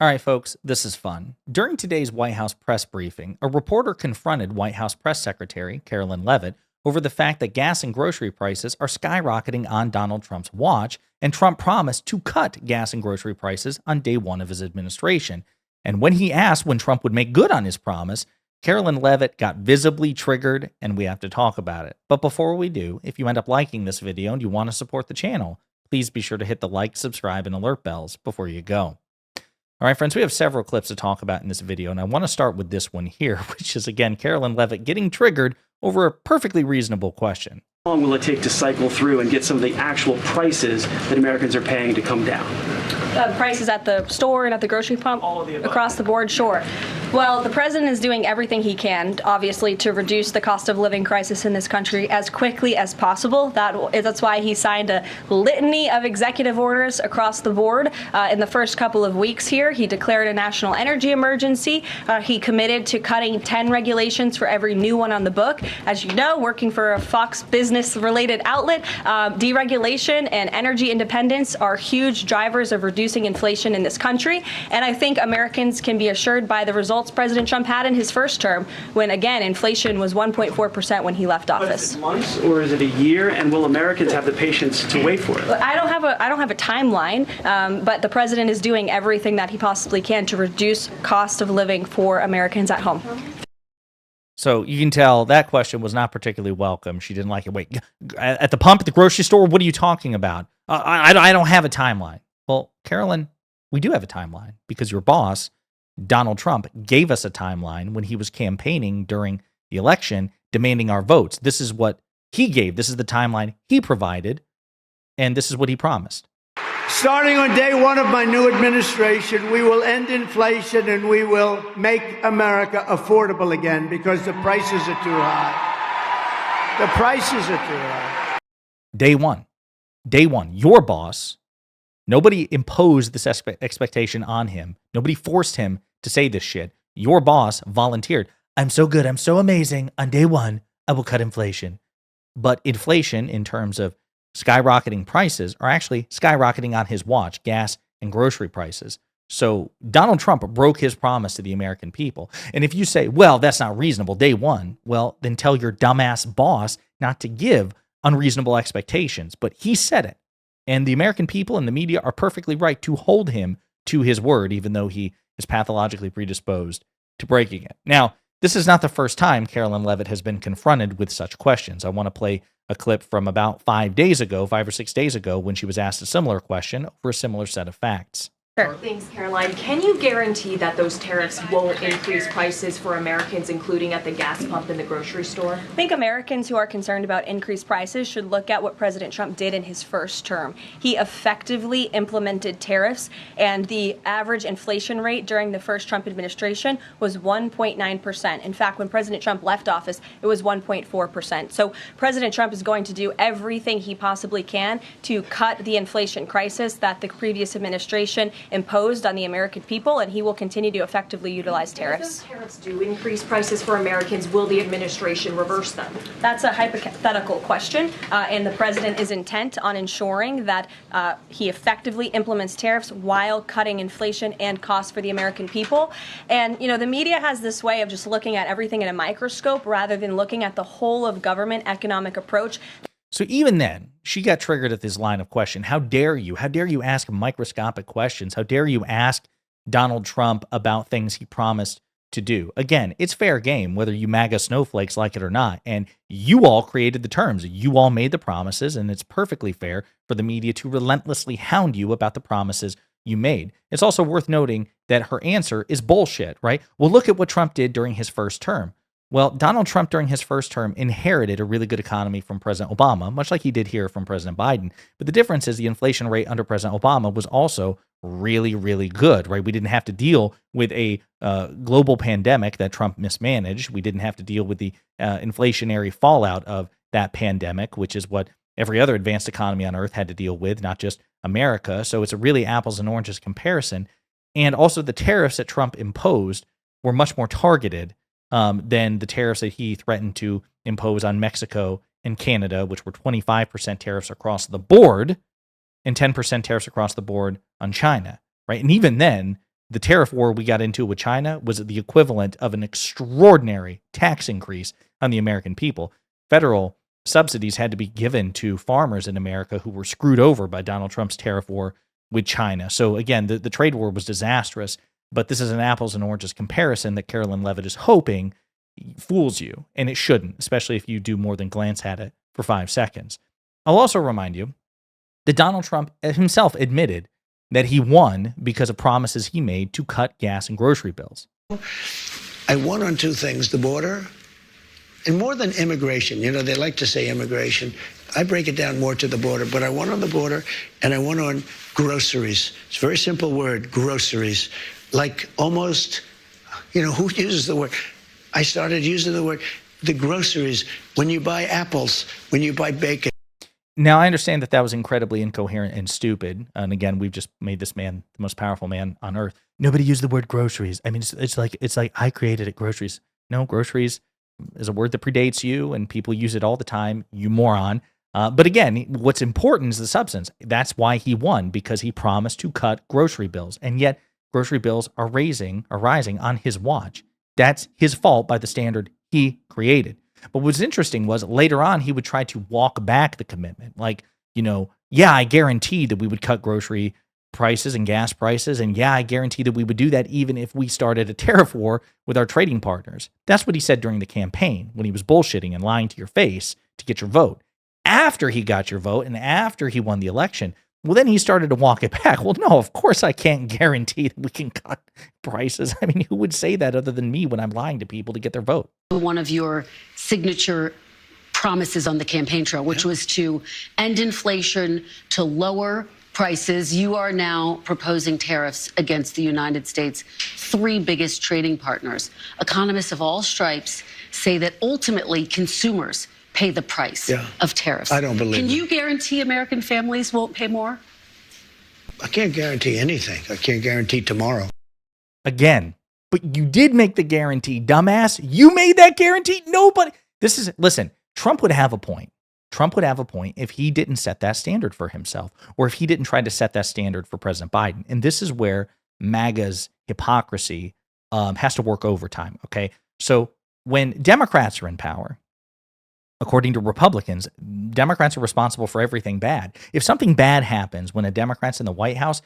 All right, folks, this is fun. During today's White House press briefing, a reporter confronted White House Press Secretary Karoline Leavitt over the fact that gas and grocery prices are skyrocketing on Donald Trump's watch, and Trump promised to cut gas and grocery prices on day one of his administration. And when he asked when Trump would make good on his promise, Karoline Leavitt got visibly triggered, and we have to talk about it. But before we do, if you end up liking this video and you want to support the channel, please be sure to hit the like, subscribe, and alert bells before you go. All right, friends, we have several clips to talk about in this video, and I want to start with this one here, which is, again, Karoline Leavitt getting triggered over a perfectly reasonable question. How long will it take to cycle through and get some of the actual prices that Americans are paying to come down? Prices at the store and at the grocery pump? All of the above. Across the board, sure. Well, the president is doing everything he can, obviously, to reduce the cost of living crisis in this country as quickly as possible. That's why he signed a litany of executive orders across the board. In the first couple of weeks here, he declared a national energy emergency. He committed to cutting 10 regulations for every new one on the book. As you know, working for a Fox Business-related outlet, deregulation and energy independence are huge drivers of reducing inflation in this country. And I think Americans can be assured by the results President Trump had in his first term, when, again, inflation was 1.4% when he left office. Is it months or is it a year? And will Americans have the patience to wait for it? I don't have a timeline, but the president is doing everything that he possibly can to reduce cost of living for Americans at home. So you can tell that question was not particularly welcome. She didn't like it. Wait, at the pump at the grocery store, what are you talking about? I don't have a timeline. Well, Karoline, we do have a timeline because your boss, Donald Trump, gave us a timeline when he was campaigning during the election, demanding our votes. This is what he gave. This is the timeline he provided, and this is what he promised. Starting on day one of my new administration, we will end inflation and we will make America affordable again because the prices are too high. The prices are too high. Day one. Day one. Your boss. Nobody imposed this expectation on him. Nobody forced him to say this shit. Your boss volunteered. I'm so good. I'm so amazing. On day one, I will cut inflation. But inflation, in terms of skyrocketing prices, are actually skyrocketing on his watch, gas and grocery prices. So Donald Trump broke his promise to the American people. And if you say, well, that's not reasonable, day one, well, then tell your dumbass boss not to give unreasonable expectations. But he said it. And the American people and the media are perfectly right to hold him to his word, even though he is pathologically predisposed to breaking it. Now, this is not the first time Karoline Leavitt has been confronted with such questions. I want to play a clip from about 5 or 6 days ago, when she was asked a similar question over a similar set of facts. Sure. Thanks, Karoline. Can you guarantee that those tariffs won't increase prices for Americans, including at the gas pump and the grocery store? I think Americans who are concerned about increased prices should look at what President Trump did in his first term. He effectively implemented tariffs, and the average inflation rate during the first Trump administration was 1.9%. In fact, when President Trump left office, it was 1.4%. So President Trump is going to do everything he possibly can to cut the inflation crisis that the previous administration imposed on the American people, and he will continue to effectively utilize tariffs. If those tariffs do increase prices for Americans, will the administration reverse them? That's a hypothetical question, and the president is intent on ensuring that he effectively implements tariffs while cutting inflation and costs for the American people. And, you know, the media has this way of just looking at everything in a microscope rather than looking at the whole of government economic approach. So even then, she got triggered at this line of question. How dare you? How dare you ask microscopic questions? How dare you ask Donald Trump about things he promised to do? Again, it's fair game, whether you MAGA snowflakes like it or not. And you all created the terms. You all made the promises, and it's perfectly fair for the media to relentlessly hound you about the promises you made. It's also worth noting that her answer is bullshit, right? Well, look at what Trump did during his first term. Well, Donald Trump during his first term inherited a really good economy from President Obama, much like he did here from President Biden. But the difference is the inflation rate under President Obama was also really, really good, right? We didn't have to deal with a global pandemic that Trump mismanaged. We didn't have to deal with the inflationary fallout of that pandemic, which is what every other advanced economy on earth had to deal with, not just America. So it's a really apples and oranges comparison. And also the tariffs that Trump imposed were much more targeted than the tariffs that he threatened to impose on Mexico and Canada, which were 25% tariffs across the board and 10% tariffs across the board on China, right? And even then, The tariff war we got into with China was the equivalent of an extraordinary tax increase on the American people. Federal subsidies had to be given to farmers in America who were screwed over by Donald Trump's tariff war with China. So again, the trade war was disastrous, but this is an apples and oranges comparison that Karoline Leavitt is hoping fools you, and it shouldn't, especially if you do more than glance at it for 5 seconds. I'll also remind you that Donald Trump himself admitted that he won because of promises he made to cut gas and grocery bills. I won on 2 things, the border and more than immigration. You know, they like to say immigration. I break it down more to the border, but I won on the border and I won on groceries. It's a very simple word, groceries. Like almost, you know, who uses the word? I started using the word, the groceries, when you buy apples, when you buy bacon. Now, I understand that was incredibly incoherent and stupid. And again, we've just made this man the most powerful man on earth. Nobody used the word groceries. I mean, it's like I created it, groceries. No, groceries is a word that predates you, and people use it all the time, you moron. But again, what's important is the substance. That's why he won, because he promised to cut grocery bills. And yet, grocery bills are rising on his watch. That's his fault by the standard he created. But what's interesting was later on, he would try to walk back the commitment. Like, you know, yeah, I guaranteed that we would cut grocery prices and gas prices. And yeah, I guarantee that we would do that even if we started a tariff war with our trading partners. That's what he said during the campaign when he was bullshitting and lying to your face to get your vote. After he got your vote and after he won the election, well, then he started to walk it back. Well, no, of course I can't guarantee that we can cut prices. I mean, who would say that other than me when I'm lying to people to get their vote? One of your signature promises on the campaign trail, which was to end inflation, to lower prices. You are now proposing tariffs against the United States' 3 biggest trading partners. Economists of all stripes say that ultimately consumers pay the price of tariffs. I don't believe Can it. you guarantee American families won't pay more? I can't guarantee anything. I can't guarantee tomorrow. Again, but you did make the guarantee, dumbass. You made that guarantee. Nobody. Listen, Trump would have a point. Trump would have a point if he didn't set that standard for himself, or if he didn't try to set that standard for President Biden. And this is where MAGA's hypocrisy has to work overtime. Okay. So when Democrats are in power, according to Republicans, Democrats are responsible for everything bad. If something bad happens when a Democrat's in the White House,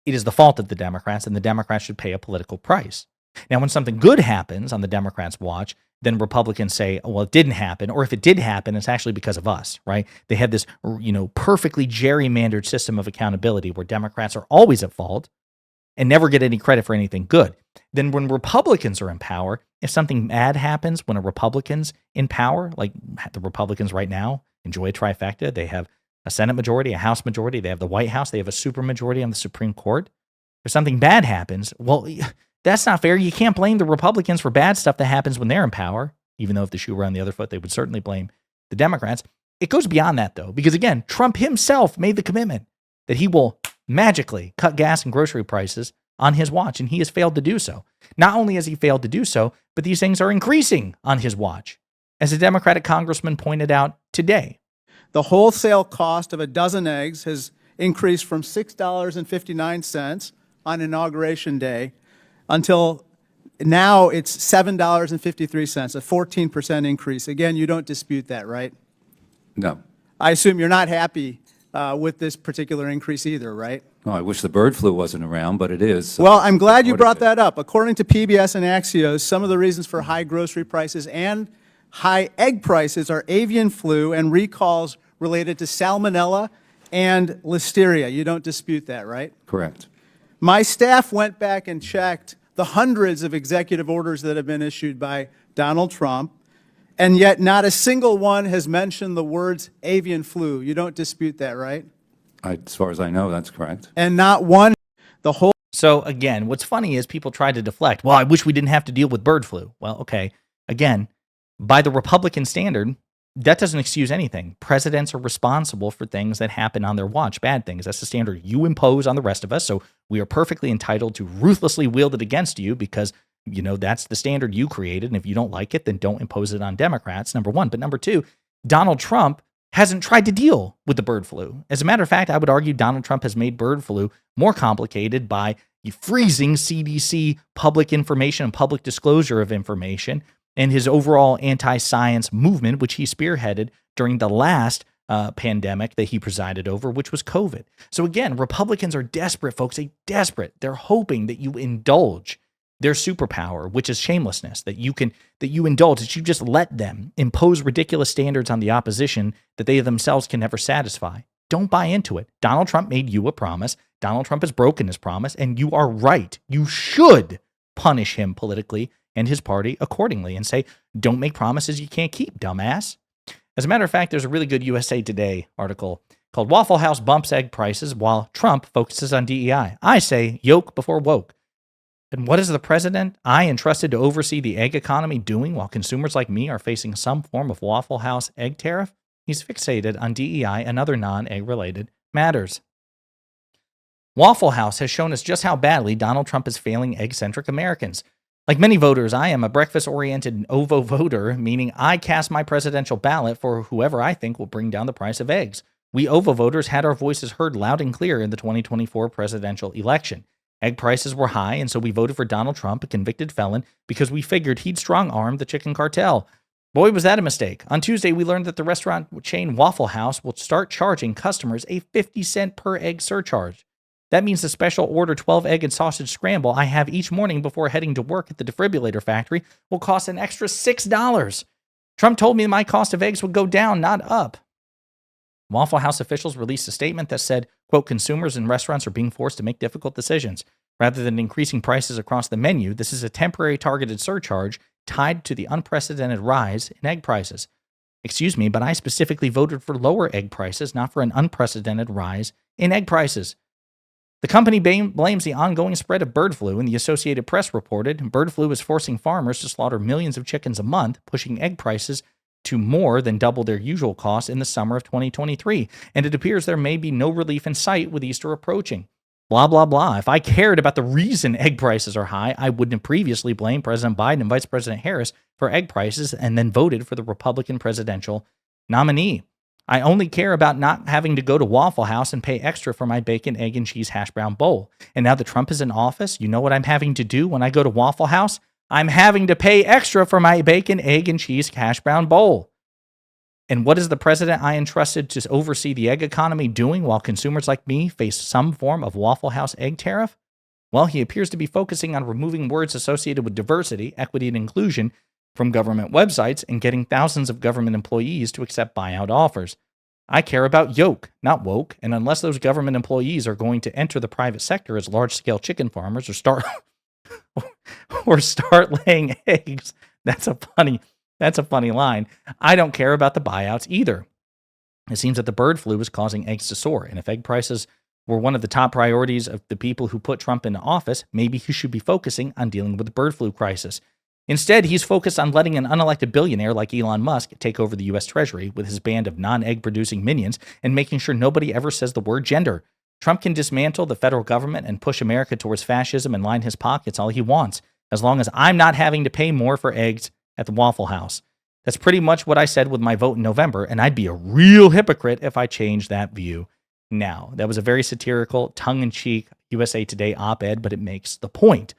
it is the fault of the Democrats, and the Democrats should pay a political price. Now, when something good happens on the Democrats' watch, then Republicans say, oh, well, it didn't happen. Or if it did happen, it's actually because of us, right? They have this, perfectly gerrymandered system of accountability where Democrats are always at fault and never get any credit for anything good. Then when Republicans are in power, if something bad happens when a Republican's in power, like the Republicans right now enjoy a trifecta, they have a Senate majority, a House majority, they have the White House, they have a supermajority on the Supreme Court. If something bad happens, well, that's not fair. You can't blame the Republicans for bad stuff that happens when they're in power, even though if the shoe were on the other foot, they would certainly blame the Democrats. It goes beyond that, though, because again, Trump himself made the commitment that he will magically cut gas and grocery prices on his watch, and he has failed to do so. Not only has he failed to do so, but these things are increasing on his watch, as a Democratic congressman pointed out today. The wholesale cost of a dozen eggs has increased from $6.59 on Inauguration Day until now it's $7.53, a 14% increase. Again, you don't dispute that, right? No. I assume you're not happy with this particular increase either, right? No, I wish the bird flu wasn't around, but it is. So well, I'm glad you brought that up. According to PBS and Axios, some of the reasons for high grocery prices and high egg prices are avian flu and recalls related to salmonella and listeria. You don't dispute that, right? Correct. My staff went back and checked the hundreds of executive orders that have been issued by Donald Trump, and yet not a single one has mentioned the words avian flu. You don't dispute that, right? As far as I know, that's correct. And not one, the whole. So again, what's funny is people try to deflect. Well, I wish we didn't have to deal with bird flu. Well, okay. Again, by the Republican standard, that doesn't excuse anything. Presidents are responsible for things that happen on their watch, bad things. That's the standard you impose on the rest of us. So we are perfectly entitled to ruthlessly wield it against you because, that's the standard you created. And if you don't like it, then don't impose it on Democrats, number one. But number two, Donald Trump hasn't tried to deal with the bird flu. As a matter of fact, I would argue Donald Trump has made bird flu more complicated by freezing CDC public information and public disclosure of information, and his overall anti-science movement, which he spearheaded during the last pandemic that he presided over, which was COVID. So again, Republicans are desperate, folks. They're desperate. They're hoping that you indulge their superpower, which is shamelessness, that you indulge, that you just let them impose ridiculous standards on the opposition that they themselves can never satisfy. Don't buy into it. Donald Trump made you a promise. Donald Trump has broken his promise, and you are right. You should punish him politically and his party accordingly and say, don't make promises you can't keep, dumbass. As a matter of fact, there's a really good USA Today article called Waffle House Bumps Egg Prices While Trump Focuses on DEI. I say yoke before woke. And what is the president I entrusted to oversee the egg economy doing while consumers like me are facing some form of Waffle House egg tariff? He's fixated on DEI and other non-egg related matters. Waffle House has shown us just how badly Donald Trump is failing egg-centric Americans. Like many voters, I am a breakfast-oriented OVO voter, meaning I cast my presidential ballot for whoever I think will bring down the price of eggs. We OVO voters had our voices heard loud and clear in the 2024 presidential election. Egg prices were high, and so we voted for Donald Trump, a convicted felon, because we figured he'd strong-arm the chicken cartel. Boy, was that a mistake. On Tuesday, we learned that the restaurant chain Waffle House will start charging customers a 50-cent per egg surcharge. That means the special order 12 egg and sausage scramble I have each morning before heading to work at the defibrillator factory will cost an extra $6. Trump told me my cost of eggs would go down, not up. Waffle House officials released a statement that said, quote, consumers and restaurants are being forced to make difficult decisions. Rather than increasing prices across the menu, this is a temporary targeted surcharge tied to the unprecedented rise in egg prices. Excuse me, but I specifically voted for lower egg prices, not for an unprecedented rise in egg prices. The company blames the ongoing spread of bird flu, and the Associated Press reported bird flu is forcing farmers to slaughter millions of chickens a month, pushing egg prices to more than double their usual cost in the summer of 2023, and it appears there may be no relief in sight with Easter approaching. Blah, blah, blah. If I cared about the reason egg prices are high, I wouldn't have previously blamed President Biden and Vice President Harris for egg prices and then voted for the Republican presidential nominee. I only care about not having to go to Waffle House and pay extra for my bacon, egg, and cheese hash brown bowl. And now that Trump is in office, you know what I'm having to do when I go to Waffle House? I'm having to pay extra for my bacon, egg, and cheese hash brown bowl. And what is the president I entrusted to oversee the egg economy doing while consumers like me face some form of Waffle House egg tariff? Well, he appears to be focusing on removing words associated with diversity, equity, and inclusion from government websites and getting thousands of government employees to accept buyout offers. I care about yoke, not woke, and unless those government employees are going to enter the private sector as large-scale chicken farmers or start laying eggs, that's a funny line. I don't care about the buyouts either. It seems that the bird flu is causing eggs to soar, and if egg prices were one of the top priorities of the people who put Trump into office, maybe he should be focusing on dealing with the bird flu crisis. Instead, he's focused on letting an unelected billionaire like Elon Musk take over the U.S. Treasury with his band of non-egg producing minions and making sure nobody ever says the word gender. Trump can dismantle the federal government and push America towards fascism and line his pockets all he wants, as long as I'm not having to pay more for eggs at the Waffle House. That's pretty much what I said with my vote in November, and I'd be a real hypocrite if I changed that view now. That was a very satirical, tongue-in-cheek USA Today op-ed, but it makes the point.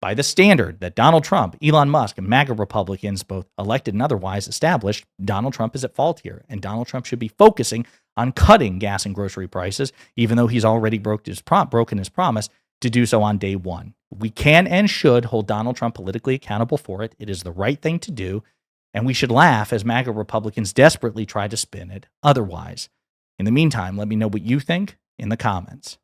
By the standard that Donald Trump, Elon Musk, and MAGA Republicans, both elected and otherwise, established, Donald Trump is at fault here, and Donald Trump should be focusing on cutting gas and grocery prices, even though he's already broken his promise to do so on day one. We can and should hold Donald Trump politically accountable for it. It is the right thing to do, and we should laugh as MAGA Republicans desperately try to spin it otherwise. In the meantime, let me know what you think in the comments.